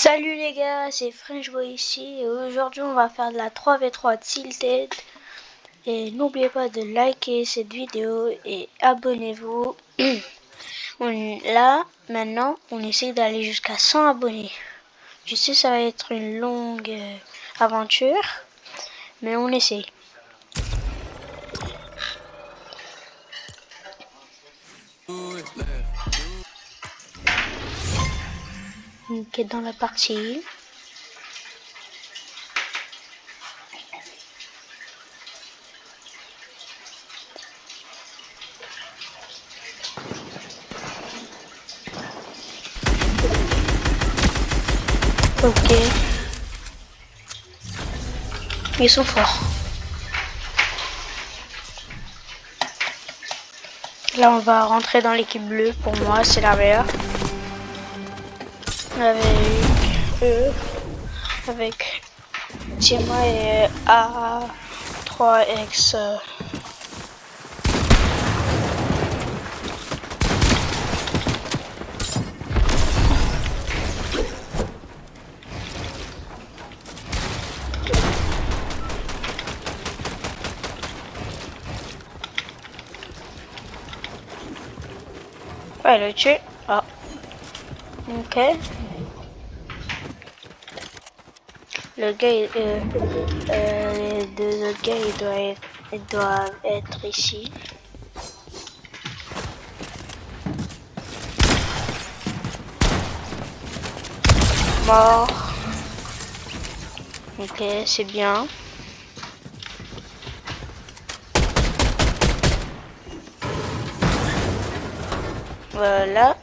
Salut les gars, c'est Frenchboy ici et aujourd'hui on va faire de la 3v3 Tilted et n'oubliez pas de liker cette vidéo et abonnez-vous. Là, maintenant, on essaie d'aller jusqu'à 100 abonnés. Je sais ça va être une longue aventure, mais on essaie. Ok, dans la partie. Ok. Ils sont forts. Là, on va rentrer dans l'équipe bleue. Pour moi, c'est la meilleure. Avec eux. Avec Tima et A3X. Ouais, le tué. Ah. Ok. Le gars, les deux autres gars, ils doivent être ici. Mort. Ok, c'est bien. Voilà.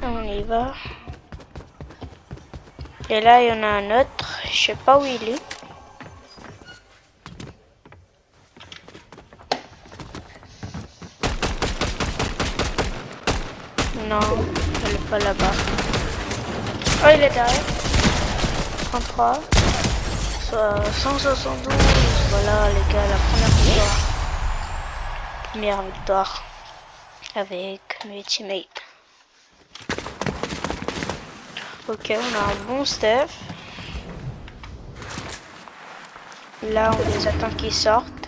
On y va. Et là, il y en a un autre. Je sais pas où il est. Non, il est pas là-bas. Oh, il est derrière. 33. 172. Voilà, les gars, la première victoire. Première victoire. Avec mes teammates. Ok, on a un bon stuff. Là, on les attend qu'ils sortent.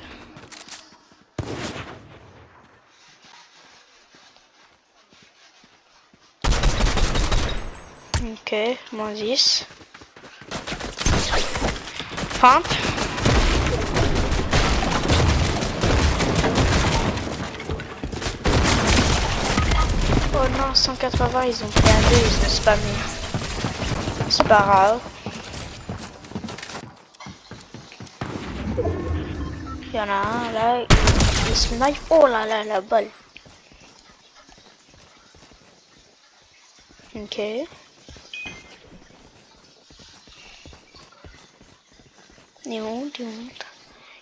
Ok, moins 10. Feinte. Oh non, 180, ils ont pris un 2, ils ont spammé. C'est pas grave. Il y en a un là, il snipe. Oh là là, la balle. Ok. Il monte, il monte.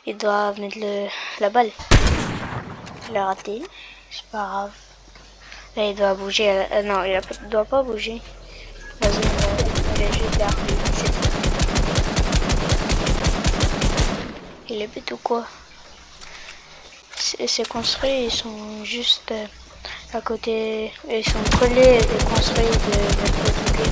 Il doit mettre la balle. Il a raté. C'est pas grave. Là, il doit bouger. Non, il doit pas bouger. Vas-y, il est juste derrière. Il est bête ou quoi? C'est construit, ils sont juste à côté. Ils sont collés et construits de l'autre côté.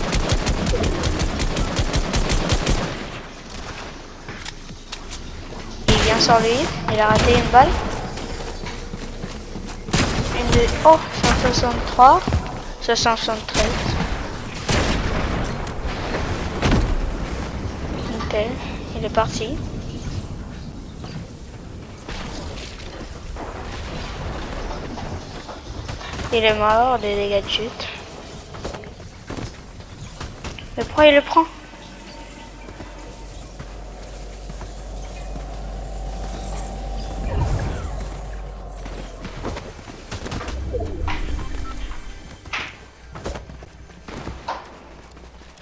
Il vient sur lui. Il a raté une balle. Une de... Oh, 163. 173. Ok, il est parti. Il est mort, des dégâts de chute. Mais pourquoi il le prend?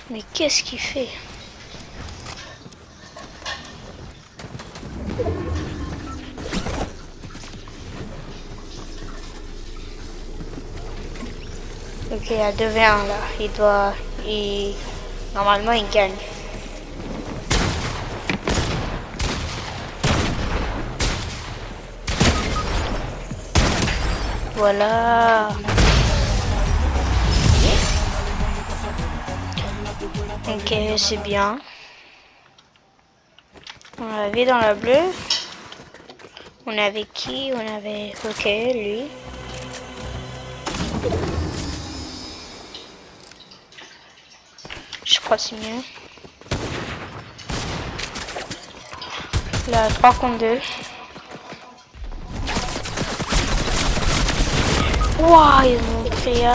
Mais qu'est-ce qu'il fait? Ok, il y a 2v1 là. Normalement, il gagne. Voilà. Ok, c'est bien. On avait dans la bleue. On avait qui? On avait... Ok, lui. Je crois que c'est mieux. Là, 3 contre 2. Waouh, ils ont créé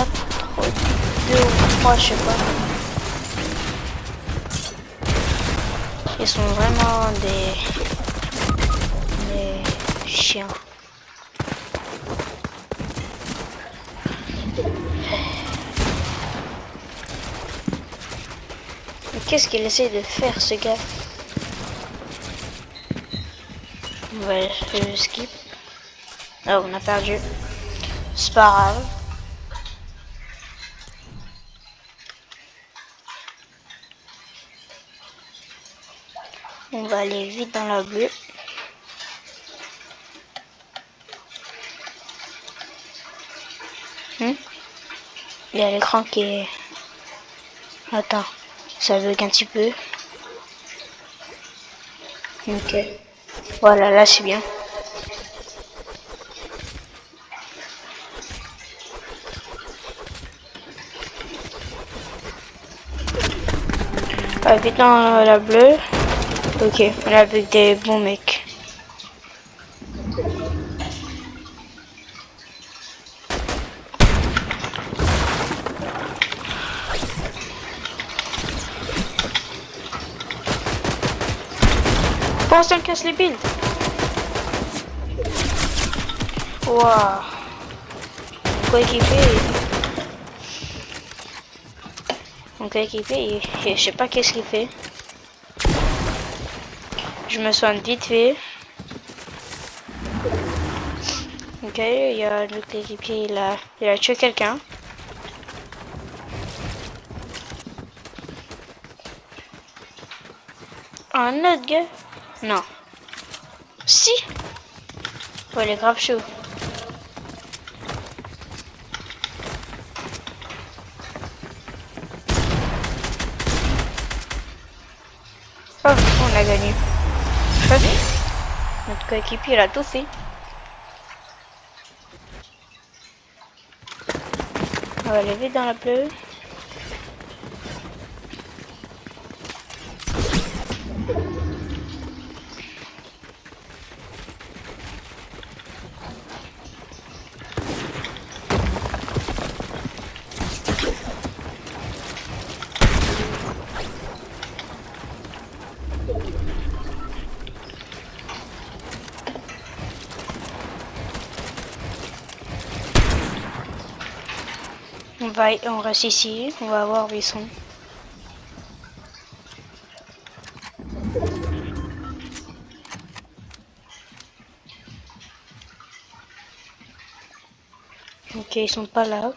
2 ou 3, je sais pas. Ils sont vraiment des chiens. Mais qu'est-ce qu'il essaie de faire, ce gars? Ouais, je skip. Oh, on a perdu. C'est pas grave. On va aller vite dans la bleue. Il y a l'écran qui est... Attends, ça bug un petit peu. Ok. Voilà, là c'est bien. Vite dans la bleue. Ok, on est avec des bons mecs. Pense qu'on casse les builds. Waouh. Mon coéquipier, je sais pas qu'est-ce qu'il fait. Je me soigne vite fait. Ok, il y a le coéquipier, il a tué quelqu'un. Un autre gars? Non. Si! Oh, il est grave chaud. Oh, on a gagné. Notre coéquipier, il a tout fait. On va aller vite dans la bleue. On reste ici, on va voir où ils sont. Ok, ils sont pas là.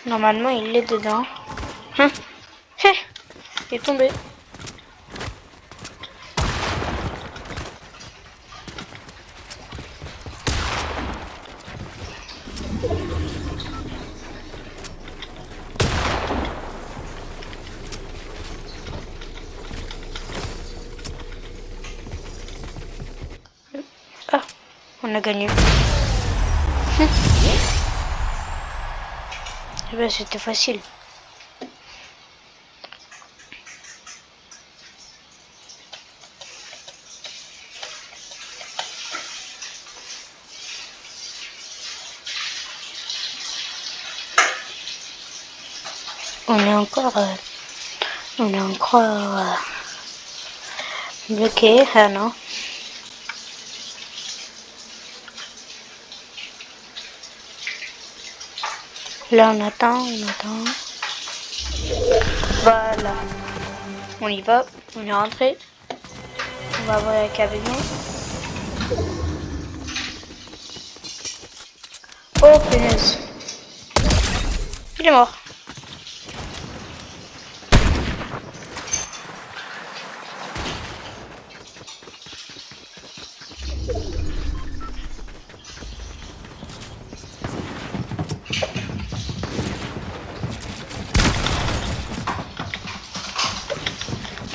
Normalement, il est dedans. Il est tombé. Ah, on a gagné. Eh ben, c'était facile. On est encore bloqué. Ah non. Là, on attend. Voilà. On y va. On est rentré. On va voir avec nous. Oh, punaise. Il est mort.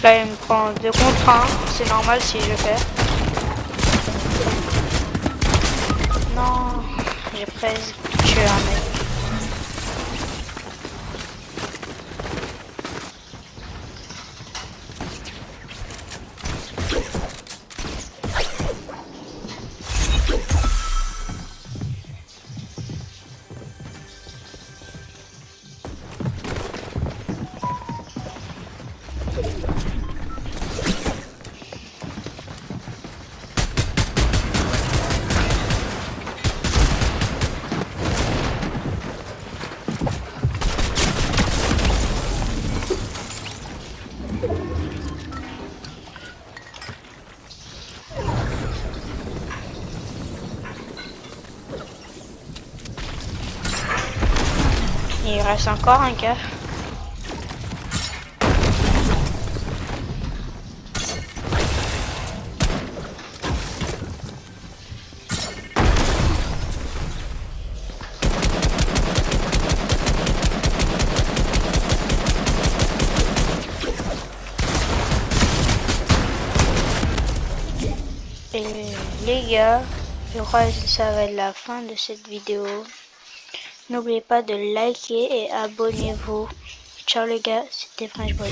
Là, il me prend 2 contre 1. C'est normal si je perds. Non, j'ai presque tué un mec. Il reste encore un gars. Et les gars, je crois que ça va être la fin de cette vidéo. N'oubliez pas de liker et abonnez-vous. Ciao les gars, c'était French Boy.